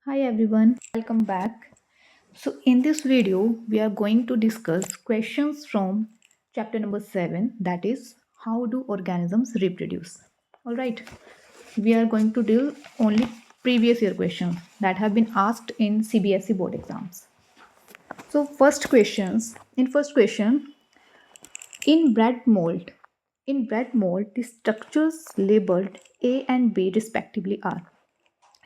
Hi everyone, welcome back. So in this video, we are going to discuss questions from chapter number 7, that is how do organisms reproduce. All right. We are going to deal only previous year questions that have been asked in CBSE board exams. So first question, in bread mold the structures labeled A and B respectively are.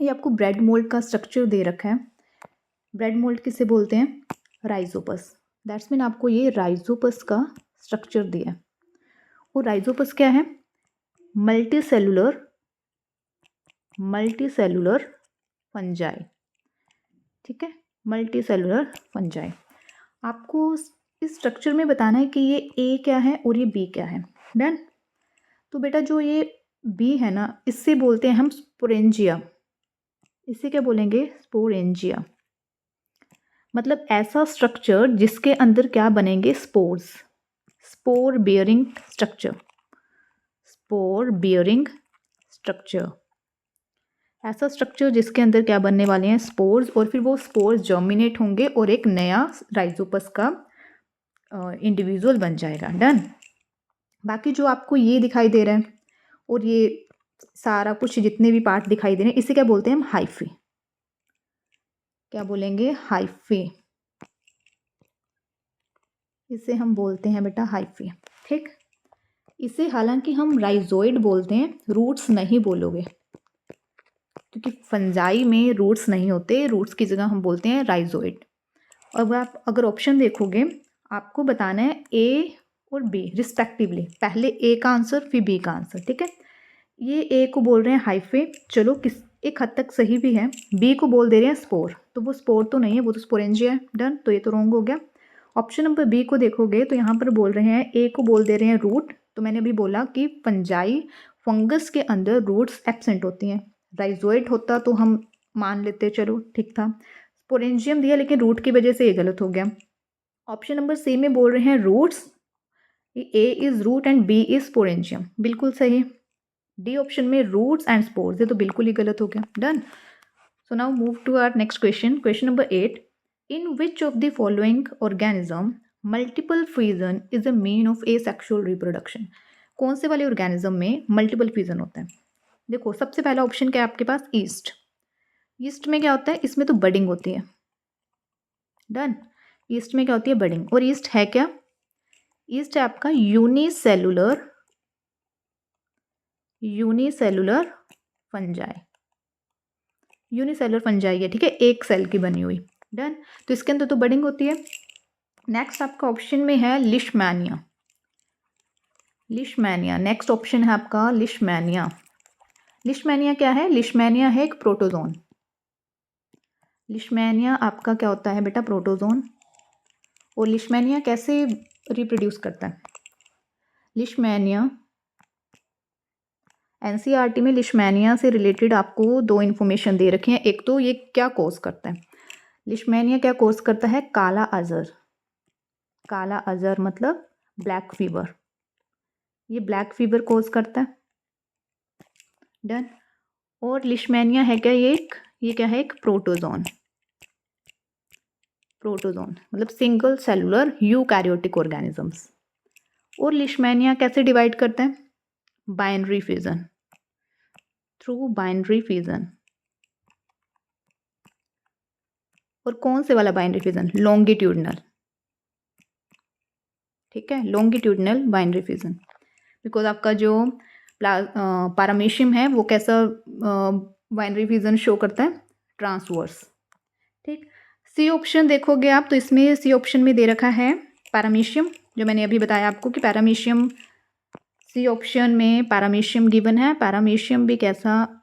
ये आपको bread mould का structure दे रखा है। Bread mould किसे बोलते हैं? Rhizopus. That's mean आपको ये राइजोपस का स्ट्रक्चर दिया है। वो राइजोपस क्या है? Multi cellular fungi. ठीक है, मल्टी सेलुलर फंजाई। आपको इस स्ट्रक्चर में बताना है कि ये ए क्या है और ये बी क्या है। डन। तो बेटा जो ये बी है ना, इससे बोलते हैं हम स्पोरेंजिया। इसे क्या बोलेंगे? स्पोरेंजिया। मतलब ऐसा स्ट्रक्चर जिसके अंदर क्या बनेंगे? स्पोर्स। Spore bearing structure. ऐसा स्ट्रक्चर जिसके अंदर क्या बनने वाले हैं? स्पोर्स। और फिर वो स्पोर्स जर्मिनेट होंगे और एक नया राइजोपस का इंडिविजुअल बन जाएगा। डन। बाकी जो आपको ये दिखाई दे रहा है और ये सारा कुछ जितने भी पार्ट दिखाई दे रहे हैं, इसे क्या बोलते हैं हम? हाइफे। क्या बोलेंगे? हाइफे। इसे हम बोलते हैं बेटा हाइफे। ठीक। इसे हालांकि हम राइजोइड बोलते हैं, रूट्स नहीं बोलोगे, क्योंकि फंजाई में रूट्स नहीं होते। रूट्स की जगह हम बोलते हैं राइजोइड। अब आप अगर ऑप्शन देखोगे, आपको बताना है ए और बी रिस्पेक्टिवली। पहले ए का आंसर फिर बी का आंसर। ठीक है, ये ए को बोल रहे हैं हाइफे, चलो किस एक हद तक सही भी है। बी को बोल दे रहे हैं स्पोर, तो वो स्पोर तो नहीं है, वो तो स्पोरेंजिया है। डन। तो ये तो रॉन्ग हो गया। ऑप्शन नंबर बी को देखोगे तो यहाँ पर बोल रहे हैं, ए को बोल दे रहे हैं रूट। तो मैंने अभी बोला कि फंजाई फंगस के अंदर रूट्स एब्सेंट होती हैं। राइजोइड होता तो हम मान लेते, चलो ठीक था। स्पोरेंजियम दिया लेकिन रूट की वजह से ये गलत हो गया। ऑप्शन नंबर सी में बोल रहे हैं roots, A is root and B is sporangium, बिल्कुल सही। डी ऑप्शन में रूट्स एंड स्पोर्स, ये तो बिल्कुल ही गलत हो गया। Done. So now move to our next question. Question number 8, in which of the following organism multiple fusion is a mean of asexual reproduction. कौन से वाले ऑर्गेनिज्म में मल्टीपल फ्यूजन होता है? देखो, सबसे पहला ऑप्शन क्या है आपके पास? ईस्ट। ईस्ट में क्या होता है? इसमें तो बडिंग होती है। डन। ईस्ट में क्या होती है? बडिंग। और ईस्ट है क्या? ईस्ट है आपका यूनिसेलुलर फंजाई। यूनिसेलुलर फंजाई है, ठीक है, एक सेल की बनी हुई। डन। तो इसके अंदर तो बडिंग होती है। नेक्स्ट आपका ऑप्शन में है लिशमैनिया। नेक्स्ट ऑप्शन है आपका लिशमैनिया। लिशमैनिया क्या है? लिशमैनिया है एक प्रोटोजोन। लिशमैनिया आपका क्या होता है बेटा? प्रोटोजोन। और लिशमैनिया कैसे रिप्रोड्यूस करता है? लिशमैनिया एनसीईआरटी में लिशमैनिया से रिलेटेड आपको दो इन्फॉर्मेशन दे रखे हैं। एक तो ये क्या कोज करता है? लिशमैनिया क्या कोज करता है? काला अजर मतलब ब्लैक फीवर। ये ब्लैक फीवर कोज करता है। डन। और लिशमैनिया है क्या? ये क्या है? एक प्रोटोजोन मतलब सिंगल सेलुलर यूकैरियोटिक ऑर्गेनिजम्स। और लिशमैनिया कैसे डिवाइड करता है? Binary fusion, through binary fusion. और कौन से वाला बाइनरी फ्यूजन? लॉन्गिट्यूडनल। ठीक है, लॉन्गिट्यूडनल बाइनरी फ्यूजन। बिकॉज आपका जो पैरामीशियम है वो कैसा बाइनरी फ्यूजन शो करता है? ट्रांसवर्स। ठीक। सी ऑप्शन देखोगे आप तो इसमें सी ऑप्शन में दे रखा है पैरामीशियम, जो मैंने अभी बताया आपको कि पैरामीशियम, सी ऑप्शन में पैरामीशियम गिवन है। पैरामीशियम भी कैसा?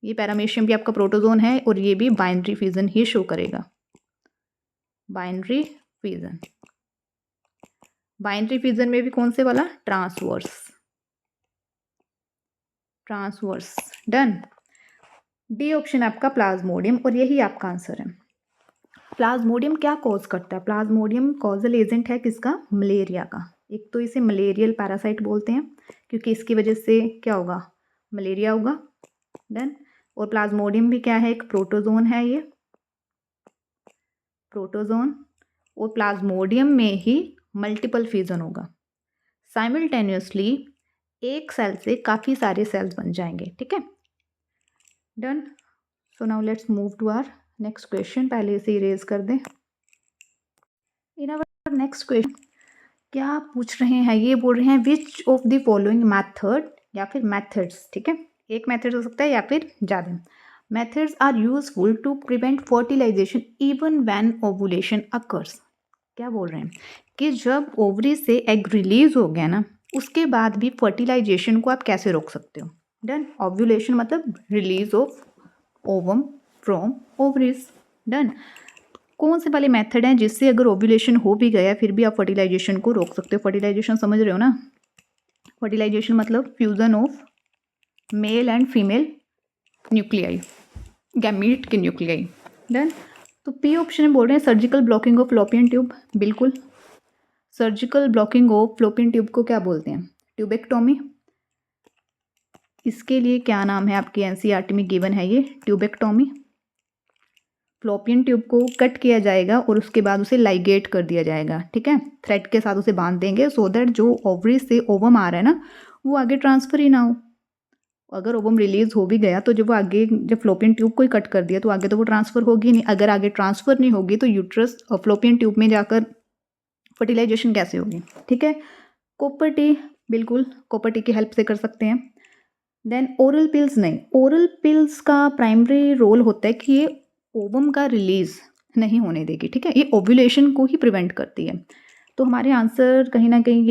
ये पैरामीशियम भी आपका प्रोटोजोन है और ये भी बाइनरी फ्यूजन ही शो करेगा। बाइनरी फ्यूजन में भी कौन से वाला? ट्रांसवर्स। डन। डी ऑप्शन आपका प्लाज्मोडियम और यही आपका आंसर है। प्लाज्मोडियम क्या कॉज करता है? प्लाज्मोडियम कॉजल एजेंट है किसका? मलेरिया का। एक तो इसे मलेरियल पैरासाइट बोलते हैं क्योंकि इसकी वजह से क्या होगा? मलेरिया होगा। डन। और प्लाज्मोडियम भी क्या है, एक प्रोटोजोन है ये, प्रोटोजोन। और प्लाज्मोडियम में ही मल्टीपल फ्यूजन होगा, साइमल्टेनियसली एक सेल से काफ़ी सारे सेल्स बन जाएंगे, ठीक है। Done. So now let's move to our next question. पहले इसे इरेज कर दें। इन आवर नेक्स्ट क्वेश्चन क्या पूछ रहे हैं, ये बोल रहे हैं विच ऑफ द फॉलोइंग मैथड या फिर मैथड्स, ठीक है, एक मैथड हो सकता है या फिर ज़्यादा। Methods are useful to prevent fertilization even when ovulation occurs. क्या बोल रहे हैं कि जब ओवरी से एग रिलीज हो गया ना, उसके बाद भी फर्टिलाइजेशन को आप कैसे रोक सकते हो। डन। ओव्यूलेशन मतलब release of ovum from ovaries. Done. कौन से वाले मेथड हैं जिससे अगर ओव्यूलेशन हो भी गया फिर भी आप फर्टिलाइजेशन को रोक सकते हो। फर्टिलाइजेशन समझ रहे हो ना, फर्टिलाइजेशन मतलब fusion of male and female nuclei, gamete के न्यूक्लियाई। डन। तो पी ऑप्शन में बोल रहे हैं surgical blocking of fallopian tube. बिल्कुल, surgical blocking of fallopian tube को क्या बोलते हैं, ट्यूबेक्टोमी। इसके लिए क्या नाम है आपकी एनसीईआरटी में गिवन है, ये ट्यूबेक्टोमी। फ्लोपियन ट्यूब को कट किया जाएगा और उसके बाद उसे लाइगेट कर दिया जाएगा, ठीक है, थ्रेड के साथ उसे बांध देंगे सो दैट जो ओवरी से ओवम आ रहा है ना वो आगे ट्रांसफर ही ना हो। अगर ओवम रिलीज हो भी गया तो जब वो आगे, जब फ्लोपियन ट्यूब को ही कट कर दिया तो आगे तो वो ट्रांसफर होगी नहीं। अगर आगे ट्रांसफर नहीं होगी तो यूट्रस और फ्लोपियन ट्यूब में जाकर फर्टिलाइजेशन कैसे होगी, ठीक है। कॉपर टी, बिल्कुल कॉपर टी की हेल्प से कर सकते हैं। देन ओरल पिल्स नहीं, ओरल पिल्स का प्राइमरी रोल होता है कि ये ओवम का रिलीज नहीं होने देगी, ठीक है, ये ओव्यूलेशन को ही प्रिवेंट करती है। तो हमारे आंसर कहीं ना कहीं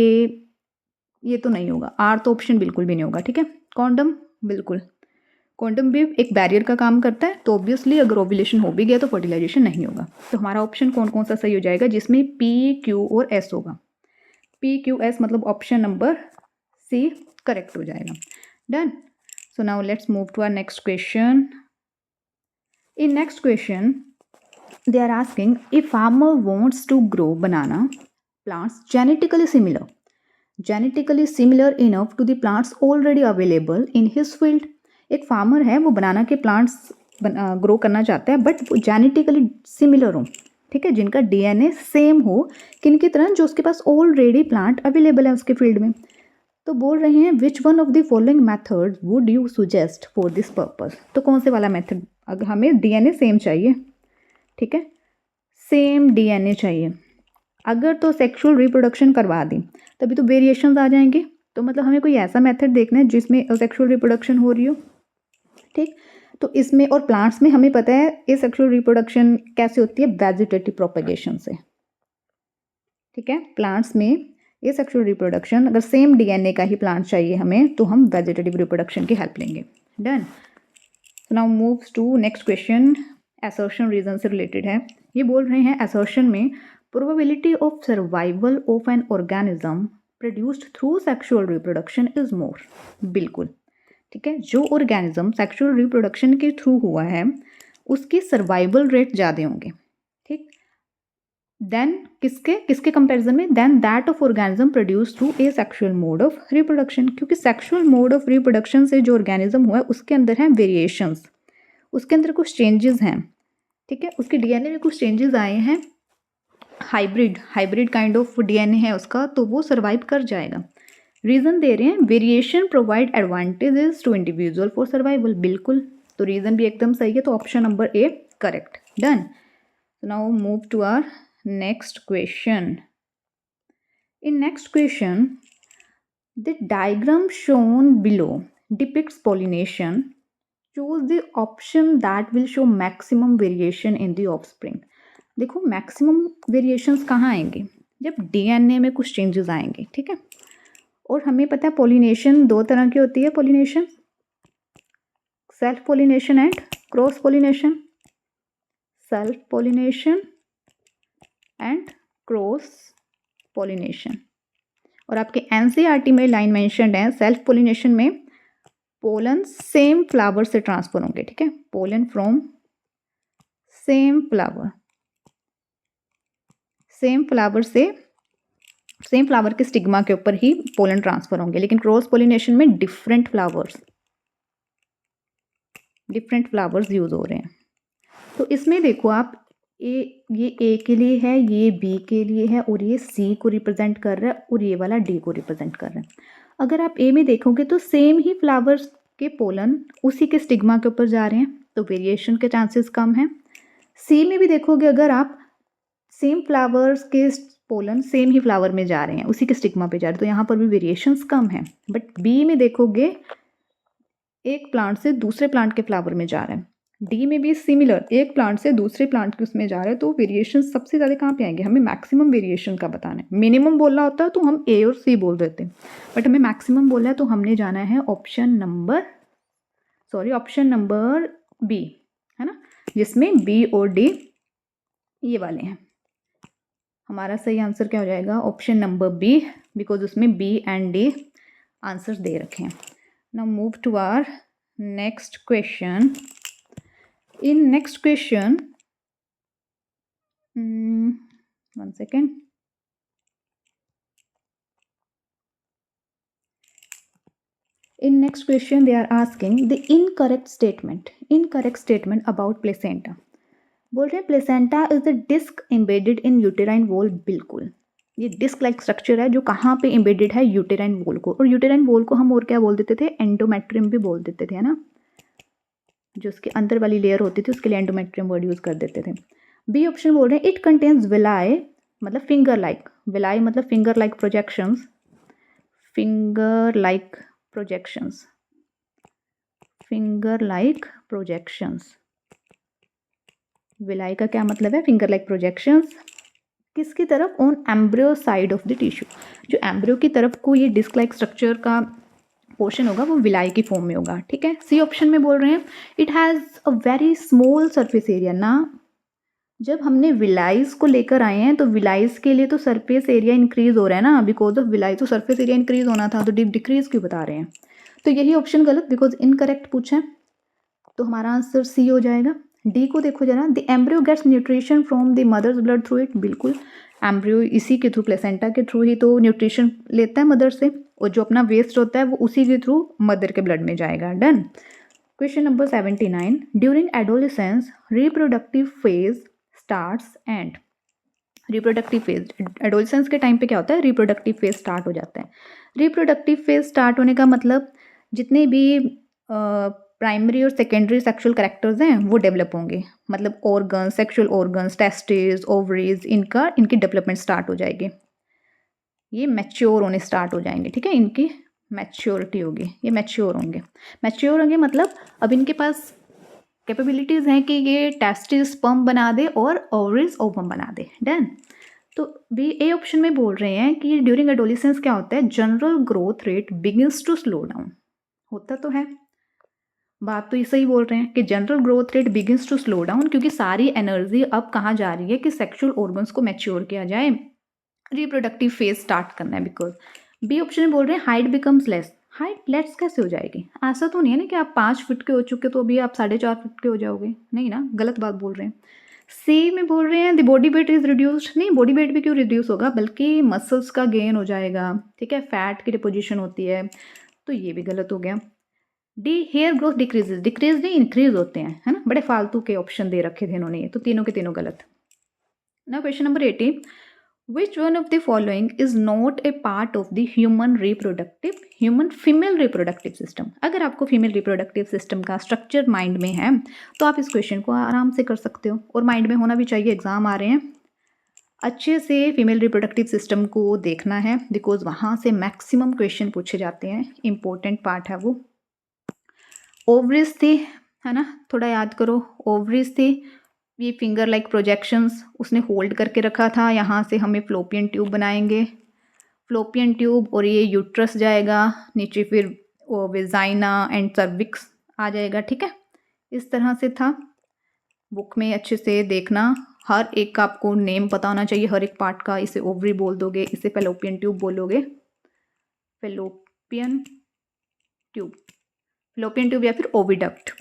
ये तो नहीं होगा, आर तो ऑप्शन बिल्कुल भी नहीं होगा, ठीक है। कॉन्डम, बिल्कुल कॉन्डम भी एक बैरियर का काम करता है, तो ऑब्वियसली अगर ओव्यूलेशन हो भी गया तो फर्टिलाइजेशन नहीं होगा। तो हमारा ऑप्शन कौन कौन सा सही हो जाएगा, जिसमें पी क्यू और एस होगा। पी क्यू एस मतलब ऑप्शन नंबर सी करेक्ट हो जाएगा। Done. So now let's move to our next question. In next question, they are asking if farmer wants to grow banana plants genetically similar enough to the plants already available in his field. एक farmer है, वो बनाना के plants grow करना चाहता है but वो genetically similar हो, ठीक है, जिनका डीएनए सेम हो किनकी तरह, जो उसके पास ऑलरेडी प्लांट अवेलेबल है उसके फील्ड में। तो बोल रहे हैं which one of the following method would you suggest for this purpose. तो कौन से वाला मेथड, अगर हमें डीएनए सेम चाहिए, ठीक है, सेम डीएनए चाहिए, अगर तो सेक्सुअल रिप्रोडक्शन करवा दी तभी तो वेरिएशंस आ जाएंगे। तो मतलब हमें कोई ऐसा मेथड देखना है जिसमें सेक्सुअल रिप्रोडक्शन हो रही हो, ठीक। तो इसमें और प्लांट्स में हमें पता है ये सेक्सुअल रिप्रोडक्शन कैसे होती है, वेजिटेटिव प्रोपेगेशन से, ठीक है। प्लांट्स में ये सेक्सुअल रिप्रोडक्शन अगर सेम डीएनए का ही प्लांट चाहिए हमें तो हम वेजिटेटिव रिप्रोडक्शन की हेल्प लेंगे। Done. So now moves to next question, assertion reason से रिलेटेड है। ये बोल रहे हैं असर्शन में probability of survival of an organism produced through sexual reproduction is more. बिल्कुल, ठीक है, जो ऑर्गेनिज्म सेक्सुअल रिप्रोडक्शन के थ्रू हुआ है उसकी सर्वाइवल रेट ज़्यादा होंगे, ठीक। देन किसके कंपैरिजन में, than that of organism produce through asexual mode of reproduction, क्योंकि सेक्सुअल मोड ऑफ रिप्रोडक्शन से जो ऑर्गेनिज्म हुआ है उसके अंदर हैं वेरिएशंस, उसके अंदर कुछ चेंजेस हैं, ठीक है, उसके डीएनए में कुछ चेंजेस आए हैं, हाइब्रिड काइंड ऑफ डीएनए है उसका, तो वो सर्वाइव कर जाएगा। रीज़न दे रहे हैं variation provide advantages to individual for survival. बिल्कुल, तो रीज़न भी एकदम सही है, तो option number A correct. Done. Now move to our next question. In next question, the diagram shown below depicts pollination. Choose the option that will show maximum variation in the offspring. देखो maximum variations कहाँ आएंगे, जब DNA में कुछ changes आएंगे, ठीक है। और हमें पता है पोलिनेशन दो तरह की होती है, pollination self pollination and cross pollination. Self pollination and cross pollination. और आपके एनसीईआरटी में लाइन मेंशन्ड है, सेल्फ पोलिनेशन में पोलन सेम फ्लावर से ट्रांसफर होंगे, ठीक है, पोलन फ्रॉम सेम फ्लावर के स्टिग्मा के ऊपर ही पोलन ट्रांसफर होंगे। लेकिन क्रॉस पोलिनेशन में different flowers, different flowers use हो रहे हैं। तो इसमें देखो आप ये ए के लिए है, ये बी के लिए है और ये सी को रिप्रेजेंट कर रहा है और ये वाला डी को रिप्रेजेंट कर रहा है। अगर आप ए में देखोगे तो सेम ही फ्लावर्स के पोलन उसी के स्टिग्मा के ऊपर जा रहे हैं, तो वेरिएशन के चांसेस कम हैं। सी में भी देखोगे अगर आप सेम फ्लावर्स के पोलन सेम ही फ्लावर में जा रहे हैं, उसी के स्टिग्मा पे जा रहे हैं, तो यहाँ पर भी वेरिएशंस कम हैं। बट बी में देखोगे एक प्लांट से दूसरे प्लांट के फ्लावर में जा रहे हैं। डी में भी सिमिलर, एक प्लांट से दूसरे प्लांट के उसमें जा रहे हैं, तो वेरिएशन सबसे ज़्यादा कहाँ पे आएंगे? हमें मैक्सिमम वेरिएशन का बताना है। मिनिमम बोलना होता है तो हम ए और सी बोल देते हैं, बट हमें मैक्सिमम बोलना है तो हमने जाना है ऑप्शन नंबर बी, है ना, जिसमें बी और डी ये वाले हैं। हमारा सही आंसर क्या हो जाएगा? ऑप्शन नंबर बी, बिकॉज उसमें बी एंड डी आंसर दे रखे हैं। Now move to our next question. In next question, one second. In next question, they are asking the incorrect statement about placenta. बोल रहे हैं placenta is the disc embedded in uterine wall. बिल्कुल, ये disc like structure है जो कहाँ पे embedded है? यूटेराइन वॉल को। और यूटेराइन वॉल को हम और क्या बोल देते थे? एंडोमेट्रियम भी बोल देते थे, है ना, जो उसके अंदर वाली लेयर होती थी उसके लिए एंडोमेट्रियम वर्ड यूज़ कर देते थे। बी ऑप्शन बोल रहे हैं इट कंटेन्स विलाई, मतलब फिंगर लाइक, विलाई मतलब finger like projections, finger like projections. Villi का क्या मतलब है? Finger like projections. किसकी तरफ? On embryo side of the tissue, जो एम्ब्रियो की तरफ को ये डिस्क लाइक स्ट्रक्चर का पोर्शन होगा वो विलाई की फॉर्म में होगा, ठीक है। सी ऑप्शन में बोल रहे हैं it has a very small surface area ना। जब हमने विलाइज को लेकर आए हैं तो विलाइज के लिए तो सरफेस एरिया इंक्रीज हो रहा है ना, बिकॉज ऑफ विलाई तो सरफेस एरिया इंक्रीज होना था, तो डिक्रीज क्यों बता रहे हैं? तो यही ऑप्शन गलत, बिकॉज इनकरेक्ट पूछा है, तो हमारा आंसर सी हो जाएगा। डी को देखो जरा, the embryo gets nutrition from the mother's blood through it. बिल्कुल, एम्ब्रियो इसी के थ्रू, प्लेसेंटा के थ्रू ही तो न्यूट्रिशन लेता है मदर से, और जो अपना वेस्ट होता है वो उसी के थ्रू मदर के ब्लड में जाएगा। Done. Question number 79, during adolescence reproductive phase starts and. Reproductive phase, adolescence के टाइम पे क्या होता है? रिप्रोडक्टिव फेज स्टार्ट हो जाता है। रिप्रोडक्टिव फेज स्टार्ट होने का मतलब जितने भी प्राइमरी और सेकेंडरी सेक्सुअल कैरेक्टर्स हैं वो डेवलप होंगे, मतलब organ, sexual organs, testis, ovaries, इनकी डेवलपमेंट स्टार्ट हो जाएगी, ये मैच्योर होने स्टार्ट हो जाएंगे, ठीक है, इनकी मैच्योरिटी होगी, ये मैच्योर होंगे मतलब अब इनके पास कैपेबिलिटीज़ हैं कि ये टेस्टिस स्पर्म बना दे और ओवरीज ओवम बना दे। डन। तो बी ए ऑप्शन में बोल रहे हैं कि ड्यूरिंग एडोलेसेंस क्या होता है? General growth rate begins to slow down. होता तो है, बात तो सही बोल रहे हैं कि general growth rate begins to slow down, क्योंकि सारी एनर्जी अब कहाँ जा रही है कि सेक्सुअल ऑर्गन्स को मैच्योर किया जाए, रिप्रोडक्टिव फेज स्टार्ट करना है। बिकॉज बी ऑप्शन में बोल रहे हैं height becomes less. Height less कैसे हो जाएगी? ऐसा तो नहीं है ना कि आप 5 फीट के हो चुके तो अभी आप 4.5 फीट के हो जाओगे, नहीं ना, गलत बात बोल रहे हैं। सी में बोल रहे हैं the body weight is reduced. नहीं, बॉडी वेट भी क्यों रिड्यूस होगा, बल्कि मसल्स का गेन हो जाएगा, ठीक है, फैट की डिपोजिशन होती है, तो ये भी गलत हो गया। डी हेयर ग्रोथ डिक्रीज नहीं इंक्रीज होते हैं, है ना, बड़े फालतू के ऑप्शन दे रखे थे इन्होंने, ये तो तीनों के तीनों गलत। ना question number 80, which one of the following is not a part of the human female reproductive system. अगर आपको फीमेल रिप्रोडक्टिव सिस्टम का स्ट्रक्चर माइंड में है तो आप इस क्वेश्चन को आराम से कर सकते हो, और माइंड में होना भी चाहिए, एग्जाम आ रहे हैं, अच्छे से फीमेल रिप्रोडक्टिव सिस्टम को देखना है, बिकॉज वहाँ से मैक्सिमम क्वेश्चन पूछे जाते हैं, इंपॉर्टेंट पार्ट है वो। ओवरीज थी, है ना, थोड़ा याद करो, ओवरीज थी, ये फिंगर लाइक प्रोजेक्शंस उसने होल्ड करके रखा था, यहाँ से हमें फ्लोपियन ट्यूब बनाएंगे, फ्लोपियन ट्यूब, और ये यूट्रस जाएगा नीचे, फिर वो वेजाइना एंड सर्विक्स आ जाएगा, ठीक है, इस तरह से था। बुक में अच्छे से देखना, हर एक का आपको नेम पता होना चाहिए, हर एक पार्ट का। इसे ओवरी बोल दोगे, इसे फेलोपियन ट्यूब बोलोगे, फेलोपियन ट्यूब या फिर ओविडक्ट,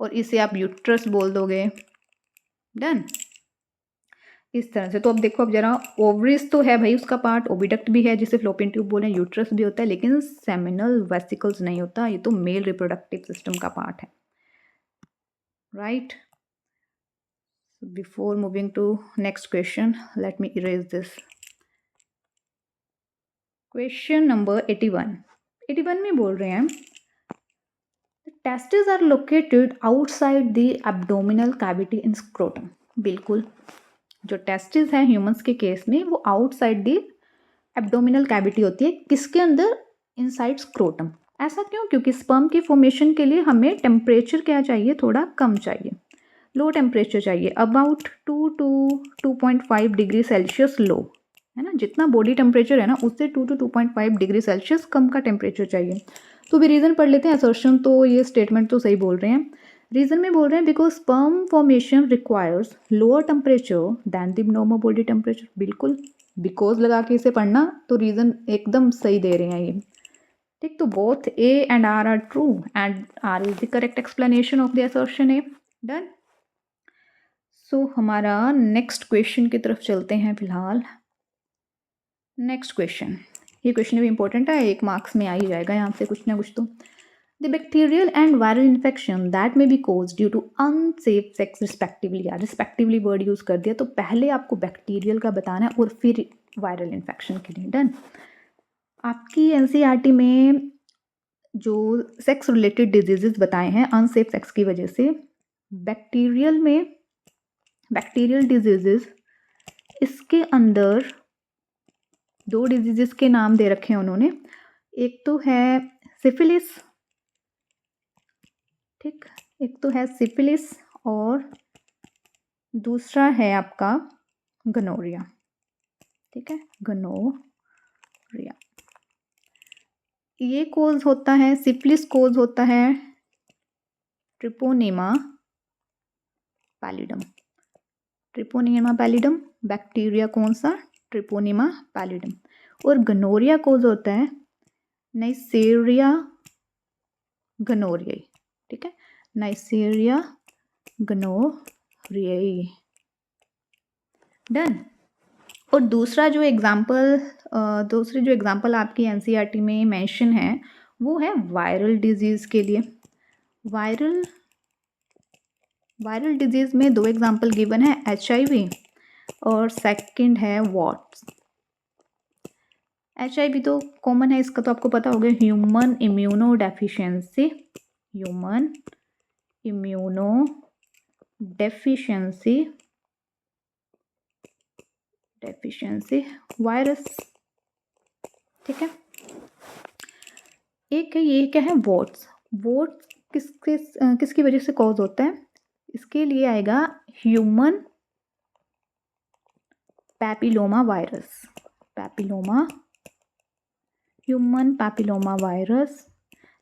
और इसे आप यूट्रस बोल दोगे। डन। इस तरह से तो अब देखो, अब जरा ओवरीज तो है भाई उसका पार्ट, ओविडक्ट भी है जिसे फ्लोपियन ट्यूब बोले, यूट्रस भी होता है, लेकिन सेमिनल वेसिकल्स नहीं होता, ये तो मेल रिप्रोडक्टिव सिस्टम का पार्ट है। right? So before moving to next question, let me erase this. Question number 81 में बोल रहे हैं testis are located outside the abdominal cavity in scrotum. बिल्कुल, जो टेस्टिस है ह्यूमंस के केस में वो आउटसाइड द एब्डोमिनल कैविटी होती है, किसके अंदर? Inside scrotum. ऐसा क्यों? क्योंकि स्पर्म की फॉर्मेशन के लिए हमें टेम्परेचर क्या चाहिए? थोड़ा कम चाहिए, लो टेम्परेचर चाहिए, अबाउट 2 to 2.5 डिग्री सेल्सियस लो, है ना। जितना बॉडी टेम्परेचर है ना उससे 2 to 2.5 डिग्री सेल्सियस कम का टेम्परेचर चाहिए। तो भी रीज़न पढ़ लेते हैं। असर्शन तो ये स्टेटमेंट तो सही बोल रहे हैं। रीज़न में बोल रहे हैं because sperm formation requires lower temperature than the normal body temperature. बिल्कुल, बिकॉज लगा के इसे पढ़ना तो रीज़न एकदम सही दे रहे हैं ये, ठीक। तो both A and R true and R is the correct explanation of the assertion A. Done. So हमारा नेक्स्ट क्वेश्चन की तरफ चलते हैं फिलहाल। नेक्स्ट क्वेश्चन, ये क्वेश्चन भी इंपॉर्टेंट है, 1 मार्क्स में आ ही जाएगा यहाँ से कुछ ना कुछ। तो the bacterial and viral infection that may be cause due to unsafe sex respectively. यार रिस्पेक्टिवली वर्ड यूज़ कर दिया, तो पहले आपको बैक्टीरियल का बताना है और फिर वायरल इन्फेक्शन के लिए। डन। आपकी एनसीईआरटी में जो सेक्स रिलेटेड डिजीजेस बताए हैं अनसेफ सेक्स की वजह से, बैक्टीरियल में बैक्टीरियल डिजीजेस, इसके अंदर 2 डिजीजेस के नाम दे रखे हैं उन्होंने। एक तो है सिफिलिस, ठीक, एक तो है सिफिलिस और दूसरा है आपका गनोरिया, ठीक है, गनोरिया। ये कोज होता है, सिफिलिस कोज होता है Treponema pallidum. Treponema pallidum bacteria कौन सा? Treponema pallidum. और गनोरिया कोज होता है नाइसेरिया गनोरियाई, ठीक है, नाइसेरिया गनोरियाई। डन। और दूसरी जो एग्जांपल आपकी एनसीईआरटी में मेंशन है वो है वायरल डिजीज़ के लिए। वायरल डिजीज़ में 2 एग्जांपल गिवन है, HIV और सेकंड है वॉट्स। HIV तो कॉमन है, इसका तो आपको पता होगा, ह्यूमन इम्यूनो डेफिशिएंसी वायरस, ठीक है। एक है, ये क्या है? वॉट्स किसकी वजह से कॉज होता है? इसके लिए आएगा ह्यूमन पैपिलोमा वायरस,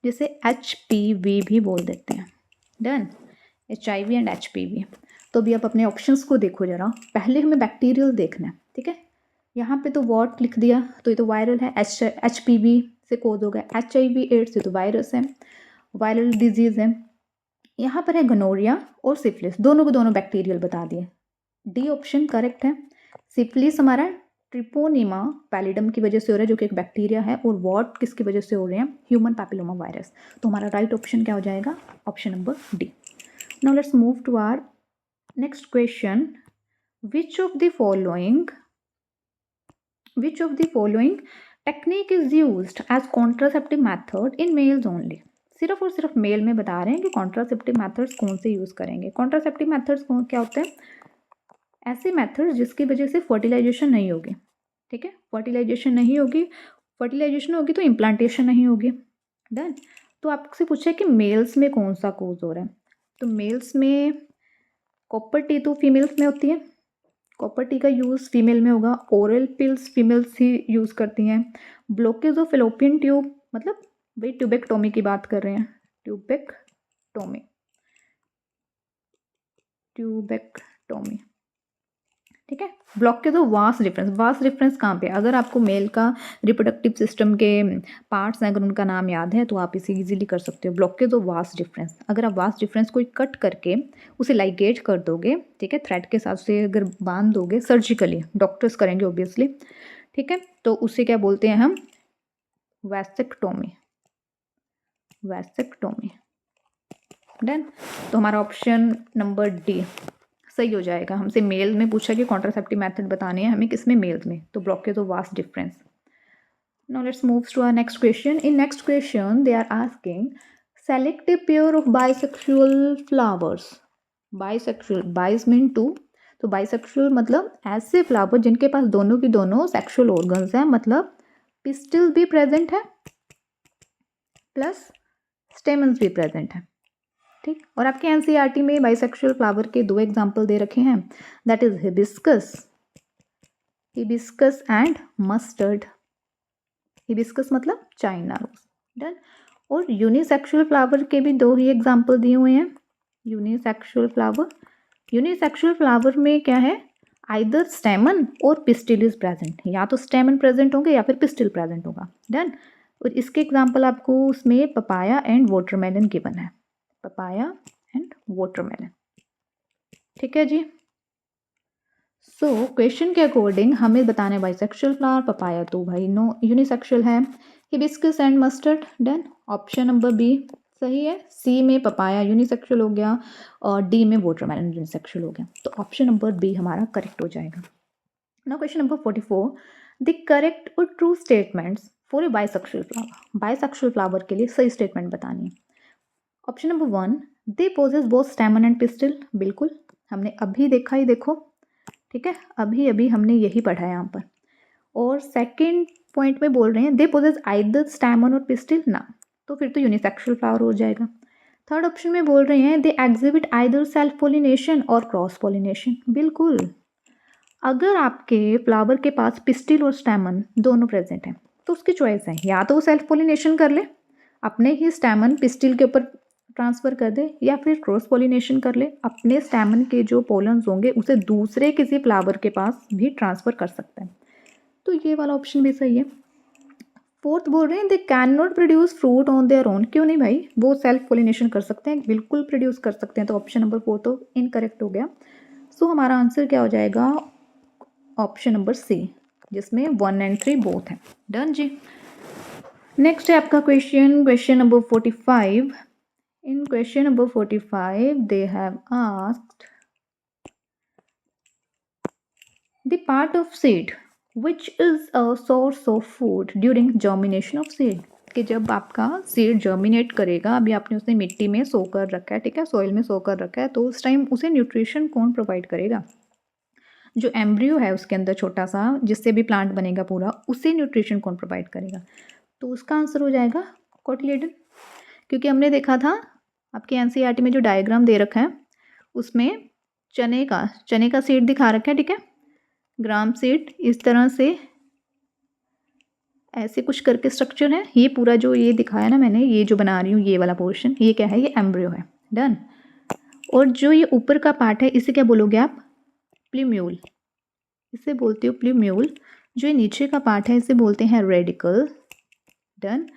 जिसे HPV भी बोल देते हैं। डन। HIV and HPV। तो अभी आप अपने ऑप्शंस को देखो जरा। पहले हमें बैक्टीरियल देखना है, ठीक है। यहाँ पे तो वॉट लिख दिया तो ये तो वायरल है, HPV से कोज होगा, HIV एड्स से तो वायरस है, वायरल डिजीज़ है। यहाँ पर है गनोरिया और सिफिलिस, दोनों को दोनों बैक्टीरियल बता दिए। डी ऑप्शन करेक्ट है। सिफिलिस हमारा ट्रिपोनेमा पैलिडम की वजह से हो रहा है जो कि एक बैक्टीरिया है, और वॉट किसकी वजह से हो रहे हैं? Human papilloma virus. तो हमारा राइट ऑप्शन क्या हो जाएगा? Option number D. Now let's move to our next question. Which of the following technique is used as contraceptive method in males only. सिर्फ और सिर्फ मेल में बता रहे हैं कि कॉन्ट्रासेप्टिव मेथड्स कौन से यूज़ करेंगे। कॉन्ट्रासेप्टिव मेथड्स क्या होते हैं? ऐसे मेथड्स जिसकी वजह से फर्टिलाइजेशन नहीं होगी, ठीक है। फर्टिलाइजेशन होगी तो इम्प्लांटेशन नहीं होगी। डन। तो आपसे पूछा है कि मेल्स में कौन सा कोज हो रहा है, तो मेल्स में कॉपर टी तो फीमेल्स में होती है, कॉपर टी का यूज़ फीमेल में होगा। ओरल पिल्स फीमेल्स ही यूज़ करती हैं। ब्लॉकेज ऑफ फेलोपियन ट्यूब, मतलब वही ट्यूबेक्टोमी की बात कर रहे हैं, ट्यूबेक्टोमी, ठीक है। ब्लॉकेज ऑफ वास डिफरेंस कहाँ पे? अगर आपको मेल का रिप्रोडक्टिव सिस्टम के पार्ट्स हैं, अगर उनका नाम याद है तो आप इसे इजीली कर सकते हो। ब्लॉकेज ऑफ वास डिफरेंस, अगर आप वास डिफरेंस को कट करके उसे लाइगेट कर दोगे, ठीक है, थ्रेड के साथ से अगर बांध दोगे सर्जिकली, डॉक्टर्स करेंगे ऑब्वियसली, ठीक है, तो उसे क्या बोलते हैं हम? वैसेक्टोमी। डन। तो हमारा ऑप्शन नंबर डी सही हो जाएगा। हमसे मेल में पूछा कि कॉन्ट्रासेप्टिव मेथड बताने हैं हमें, किसमें, मेल्स में, तो ब्रोंकियो तो vast difference. Now let's move to our next question. In next question, they are asking select a pair of bisexual flowers. Bisexual, bis mean two, तो bisexual मतलब ऐसे फ्लावर जिनके पास दोनों की दोनों सेक्सुअल ऑर्गन्स हैं, मतलब पिस्टल भी प्रेजेंट है प्लस स्टेमन्स भी प्रेजेंट है, ठीक। और आपके एनसीईआरटी में बाइसेक्सुअल फ्लावर के दो एग्जाम्पल दे रखे हैं, that is hibiscus, hibiscus and mustard. Hibiscus मतलब चाइना रोज, डन। और यूनिसेक्सुअल फ्लावर के भी दो ही एग्जाम्पल दिए हुए हैं। यूनिसेक्सुअल फ्लावर, यूनिसेक्सुअल फ्लावर में क्या है, आइदर स्टेमन और पिस्टिल इज प्रेजेंट, या तो स्टेमन प्रेजेंट होंगे या फिर पिस्टिल प्रेजेंट होगा, डन। और इसके एग्जाम्पल आपको उसमें पपाया एंड वाटरमेलन गिवन है, पपाया एंड वाटरमेलन, ठीक है जी। सो क्वेश्चन के अकॉर्डिंग हमें बताना है बाइसेक्सुअल फ्लावर, पपाया तो भाई नो यूनिसेक्सुअल है, hibiscus and mustard, done. Option number B सही है। सी में पपाया यूनिसेक्सुअल हो गया और डी में वाटरमेलन यूनिसेक्सुअल हो गया, तो ऑप्शन नंबर बी हमारा करेक्ट हो जाएगा। Now question number 44, the correct और true statements for a bisexual flower. Bisexual flower के लिए सही स्टेटमेंट बतानी है। Option number 1, they possess both stamen and pistil, बिल्कुल हमने अभी देखा ही, देखो, ठीक है, अभी अभी हमने यही पढ़ा है यहाँ पर। और सेकंड पॉइंट में बोल रहे हैं दे पोजेस आइदर स्टेमन और पिस्टिल, ना, तो फिर तो यूनिसेक्सुअल फ्लावर हो जाएगा। थर्ड ऑप्शन में बोल रहे हैं they exhibit either self pollination और क्रॉस पोलिनेशन, बिल्कुल। अगर आपके फ्लावर के पास पिस्टिल और स्टेमन दोनों प्रेजेंट हैं तो उसकी चॉइस है, या तो वो सेल्फ पोलिनेशन कर ले, अपने ही स्टेमन पिस्टिल के ऊपर ट्रांसफ़र कर दे, या फिर क्रॉस पोलिनेशन कर ले, अपने स्टेमन के जो पोलन्स होंगे उसे दूसरे किसी फ्लावर के पास भी ट्रांसफ़र कर सकते हैं, तो ये वाला ऑप्शन भी सही है। फोर्थ बोल रहे हैं they can not produce fruit on their own, क्यों नहीं भाई, वो सेल्फ पोलिनेशन कर सकते हैं, बिल्कुल प्रोड्यूस कर सकते हैं, तो ऑप्शन नंबर 4 तो इनकरेक्ट हो गया। सो हमारा आंसर क्या हो जाएगा, ऑप्शन नंबर सी, जिसमें 1 और 3 बोथ हैं, डन जी। नेक्स्ट है आपका question, question number 45। In question number 45, they have asked the part of seed which is a source of food during germination of seed, कि जब आपका सीड जर्मिनेट करेगा, अभी आपने उसे मिट्टी में सो कर रखा है, ठीक है, सॉइल में सो कर रखा है, तो उस टाइम उसे न्यूट्रिशन कौन प्रोवाइड करेगा, जो एम्ब्रियो है उसके अंदर छोटा सा, जिससे भी प्लांट बनेगा पूरा, उसे न्यूट्रिशन कौन प्रोवाइड करेगा, तो उसका आंसर हो जाएगा कोटिलेडन। क्योंकि हमने देखा था आपके एनसीईआरटी में जो डायग्राम दे रखा है उसमें चने का सीड दिखा रखा है, ठीक है, ग्राम सीड, इस तरह से ऐसे कुछ करके स्ट्रक्चर है, ये पूरा जो ये दिखाया ना मैंने, ये जो बना रही हूँ ये वाला पोर्शन, ये क्या है, ये एम्ब्रियो है, डन। और जो ये ऊपर का पार्ट है इसे क्या बोलोगे आप, प्लूम्यूल, इसे बोलते हो प्लूम्यूल। जो ये नीचे का पार्ट है इसे बोलते हैं रेडिकल, डन।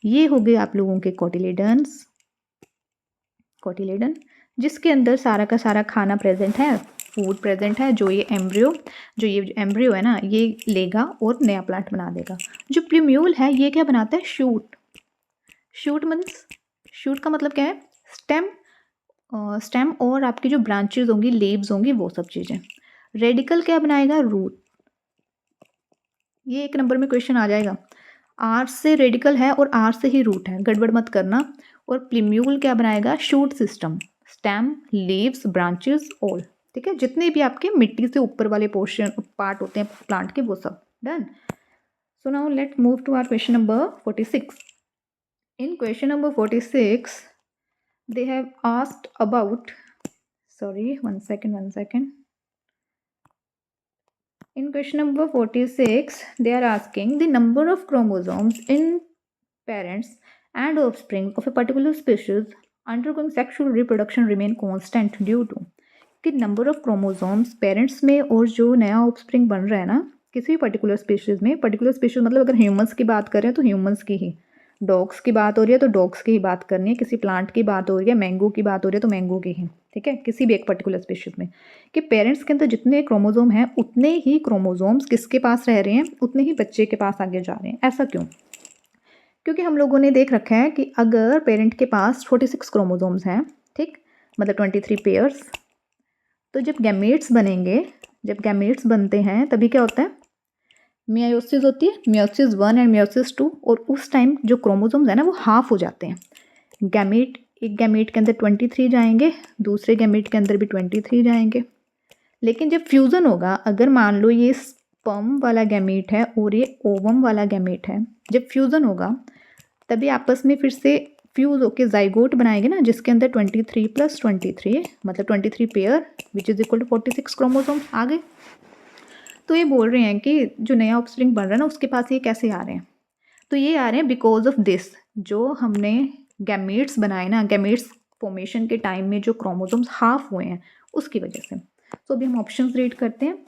ये हो गए आप लोगों के कोटिलेडन्स, कोटिलेडन, जिसके अंदर सारा का सारा खाना प्रेजेंट है, फूड प्रेजेंट है, जो ये एम्ब्रियो है ना, ये लेगा और नया प्लांट बना देगा। जो प्लूम्यूल है ये क्या बनाता है, शूट, शूट मीन्स, शूट का मतलब क्या है, स्टेम और आपकी जो ब्रांचेज होंगी, लीव्स होंगी, वो सब चीज़ें। रेडिकल क्या बनाएगा, रूट, ये 1 नंबर में क्वेश्चन आ जाएगा, आर से रेडिकल है और आर से ही रूट है, गड़बड़ मत करना। और प्लूम्यूल क्या बनाएगा, shoot system, stem, leaves, branches, all, ठीक है, जितने भी आपके मिट्टी से ऊपर वाले पोर्शन पार्ट होते हैं प्लांट के, वो सब, done. So now let move to our question number 46। In question number 46 they have asked about, sorry, one second. In question number 46, they are asking the number of chromosomes in parents and offspring of a particular species undergoing sexual reproduction remain constant due to, कि number of chromosomes parents में और जो नया offspring बन रहा है ना किसी भी पर्टिकुलर स्पीशीज़ में, पर्टिकुलर स्पीशीज़ मतलब अगर ह्यूमंस की बात करें तो ह्यूमंस की ही, डॉग्स की बात हो रही है तो डॉग्स की ही बात करनी है, किसी प्लांट की बात हो रही है, मैंगो की बात हो रही है तो मैंगो की ही, ठीक है, किसी भी एक पर्टिकुलर स्पीशीज़ में, कि पेरेंट्स के अंदर जितने क्रोमोसोम हैं उतने ही क्रोमोसोम्स किसके पास रह रहे हैं, उतने ही बच्चे के पास आगे जा रहे हैं। ऐसा क्यों, क्योंकि हम लोगों ने देख रखा है कि अगर पेरेंट के पास 46 क्रोमोसोम्स हैं, ठीक, मतलब 23 पेयर्स। तो जब गैमेट्स बनेंगे, जब गैमेट्स बनते हैं तभी क्या होता है, मियोसिस होती है, मियोसिस 1 एंड मियोसिस 2, और उस टाइम जो क्रोमोसोम्स है ना वो हाफ हो जाते हैं। गैमेट, एक गैमेट के अंदर 23 जाएंगे, दूसरे गैमेट के अंदर भी 23 जाएंगे। लेकिन जब फ्यूज़न होगा, अगर मान लो ये स्पर्म वाला गैमेट है और ये ओवम वाला गैमेट है, जब फ्यूज़न होगा तभी आपस में फिर से फ्यूज़ होके जाइगोट बनाएंगे ना, जिसके अंदर 23 + 23 मतलब 23 pair which is equal to 46 chromosomes आ गए। तो ये बोल रहे हैं कि जो नया ऑफस्प्रिंग बन रहा है ना उसके पास ये कैसे आ रहे हैं, तो ये आ रहे हैं बिकॉज ऑफ दिस, जो हमने गैमेट्स बनाए ना, गैमेट्स फॉर्मेशन के टाइम में जो क्रोमोसोम्स हाफ हुए हैं उसकी वजह से। तो अभी हम ऑप्शंस रीड करते हैं।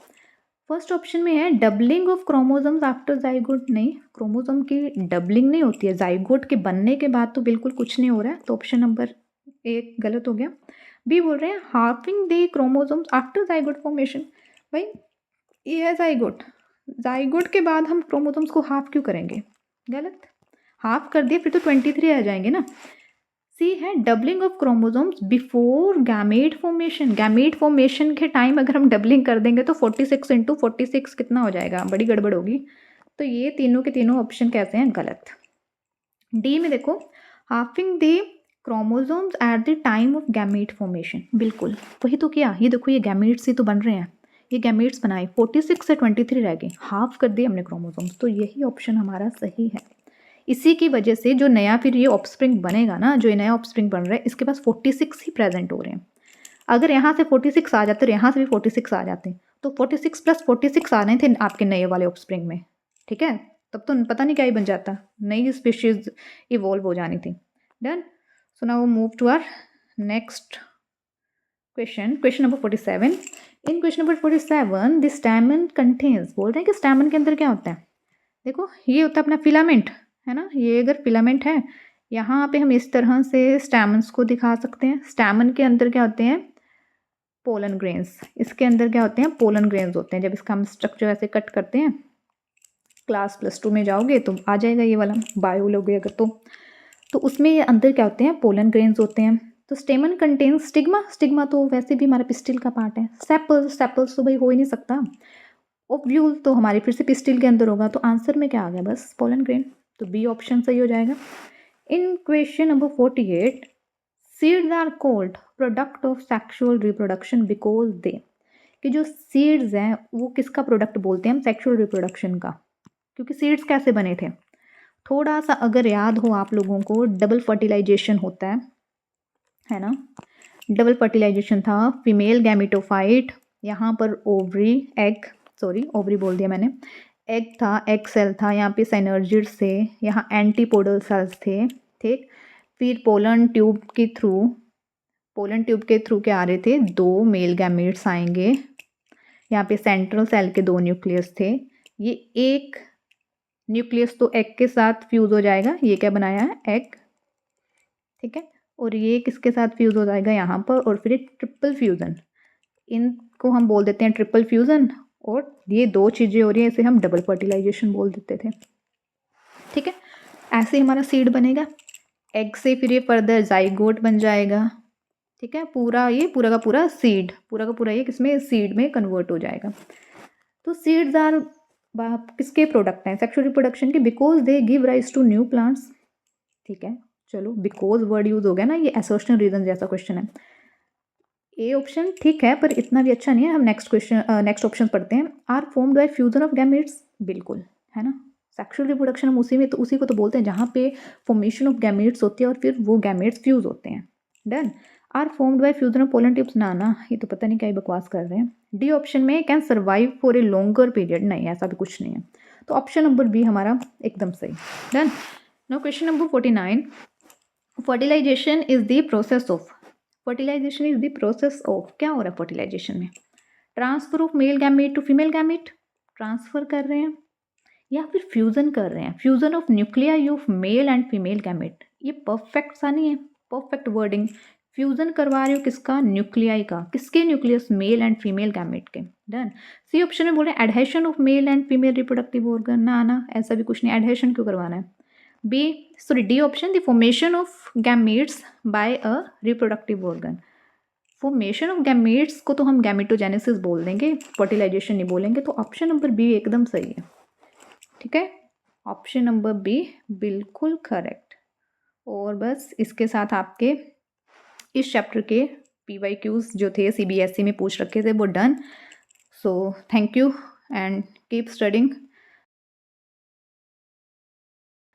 फर्स्ट ऑप्शन में है doubling of chromosomes after zygote. नहीं, क्रोमोसोम की डबलिंग नहीं होती है, जाइगोट के बनने के बाद तो बिल्कुल कुछ नहीं हो रहा है, तो ऑप्शन नंबर 1 गलत हो गया। बी बोल रहे हैं halving the chromosomes after zygote formation. भाई ये है जाइगोट, जाइगोट के बाद हम क्रोमोसोम्स को हाफ क्यों करेंगे, गलत। हाफ कर दिया फिर तो 23 आ जाएंगे ना। सी है doubling of chromosomes before gamete formation. Gamete formation के टाइम अगर हम डबलिंग कर देंगे तो 46 × 46 कितना हो जाएगा, बड़ी गड़बड़ होगी। तो ये तीनों के तीनों ऑप्शन कैसे हैं, गलत। डी में देखो halving the chromosomes at the time of gamete formation, बिल्कुल वही तो किया। ये देखो ये गैमेट्स ही तो बन रहे हैं, ये गैमेट्स बनाए, 46 से 23 रह गए, हाफ कर दिए हमने क्रोमोसोम्स, तो यही ऑप्शन हमारा सही है। इसी की वजह से जो नया फिर ये ऑफस्प्रिंग बनेगा ना, जो ये नया ऑफस्प्रिंग बन रहा है इसके पास 46 ही प्रेजेंट हो रहे हैं। अगर यहाँ से 46 आ जाते और यहाँ से भी 46 आ जाते तो 46 + 46 आ रहे थे आपके नए वाले ऑफस्प्रिंग में, ठीक है, तब तो पता नहीं क्या ही बन जाता, नई स्पीशीज इवॉल्व हो जानी थी। Done. So now move to our next question, question number 47। In question number 47 the stamen contains, बोल रहे हैं कि स्टैमन के अंदर क्या होता है। देखो ये होता है अपना फिलामेंट, है ना, ये अगर फिलामेंट है, यहाँ पे हम इस तरह से स्टैमन्स को दिखा सकते हैं। स्टैमन के अंदर क्या होते हैं, पोलन ग्रेन्स, इसके अंदर क्या होते हैं, पोलन ग्रेन्स होते हैं। जब इसका हम स्ट्रक्चर ऐसे कट करते हैं, क्लास +2 में जाओगे तो आ जाएगा ये वाला, बायो लोगे अगर तो उसमें ये अंदर क्या होते हैं, पोलन ग्रेन्स होते हैं। तो स्टेमन कंटेन्स स्टिग्मा, स्टिग्मा तो वैसे भी हमारा पिस्टिल का पार्ट है। सेपल्स, सेपल्स तो भाई हो ही नहीं सकता। ओव्यूल तो हमारे फिर से पिस्टिल के अंदर होगा, तो आंसर में क्या आ गया, बस पोलन ग्रेन, तो बी ऑप्शन सही हो जाएगा। In question number 48 seeds are called product of sexual reproduction because they, कि जो सीड्स हैं वो किसका प्रोडक्ट बोलते हैं हम, सेक्सुअल रिप्रोडक्शन का। क्योंकि सीड्स कैसे बने थे, थोड़ा सा अगर याद हो आप लोगों को, डबल फर्टिलाइजेशन होता है ना, डबल फर्टिलाइजेशन था, फीमेल गैमेटोफाइट, यहाँ पर ओवरी, एग, सॉरी ओवरी बोल दिया मैंने, एग था, एग सेल था, यहाँ पे साइनर्जिड्स थे, यहाँ एंटीपोडल सेल्स थे, ठीक। फिर पोलन ट्यूब के थ्रू क्या आ रहे थे, 2 मेल गैमेट्स आएंगे, यहाँ पे सेंट्रल सेल के 2 न्यूक्लियस थे, ये एक न्यूक्लियस तो एग के साथ फ्यूज हो जाएगा, ये क्या बनाया है, एग, ठीक है, और ये किसके साथ फ्यूज हो जाएगा यहाँ पर, और फिर ट्रिपल फ्यूजन, इनको हम बोल देते हैं ट्रिपल फ्यूजन, और ये 2 चीज़ें हो रही हैं, इसे हम डबल फर्टिलाइजेशन बोल देते थे, ठीक है। ऐसे ही हमारा सीड बनेगा, एग से फिर ये फर्दर जाइगोट बन जाएगा, ठीक है, पूरा का पूरा सीड, पूरा का पूरा ये किसमें, सीड में कन्वर्ट हो जाएगा। तो सीड्स आर किसके प्रोडक्ट हैं, सेक्सुअल रिप्रोडक्शन के, because they give rise to new plants, ठीक है। चलो बिकॉज वर्ड यूज हो गया ना, ये एसोसिएशन रीजन जैसा क्वेश्चन है। ए ऑप्शन ठीक है पर इतना भी अच्छा नहीं है। हम नेक्स्ट ऑप्शन पढ़ते हैं। Are formed by fusion of gametes, बिल्कुल है ना, सेक्सुअल रिप्रोडक्शन हम उसी को तो बोलते हैं जहाँ पे फॉर्मेशन ऑफ गैमेट्स होती है और फिर वो गैमेट्स फ्यूज होते हैं। Done. Are formed by fusion of pollen tubes, ना ये तो पता नहीं क्या बकवास कर रहे हैं। डी ऑप्शन में can survive for a longer period, नहीं ऐसा भी कुछ नहीं है, तो ऑप्शन नंबर बी हमारा एकदम सही। Done. Now question number 49, fertilization is the process of, fertilization is the process of, क्या हो रहा है फर्टिलाइजेशन में, transfer of male gamete to female gamete, transfer कर रहे हैं या फिर फ्यूजन कर रहे हैं, fusion of nuclei of male and female gamete, ये परफेक्ट सा नहीं है, परफेक्ट वर्डिंग, फ्यूजन करवा रहे हो किसका, न्यूक्लियाई का, किसके nucleus, male and female gamete के। डन। सी ऑप्शन में बोले adhesion of male and female reproductive organ, ना ऐसा भी कुछ नहीं, एडहेशन क्यों करवाना है। D option, the formation of gametes by a reproductive organ, formation of gametes को तो हम गैमेटोजेनेसिस बोल देंगे, फर्टिलाइजेशन नहीं बोलेंगे। तो ऑप्शन नंबर बी एकदम सही है, ठीक है, ऑप्शन नंबर बी बिल्कुल करेक्ट। और बस इसके साथ आपके इस चैप्टर के PYQs जो थे CBSE में पूछ रखे थे वो done. So thank you and keep studying.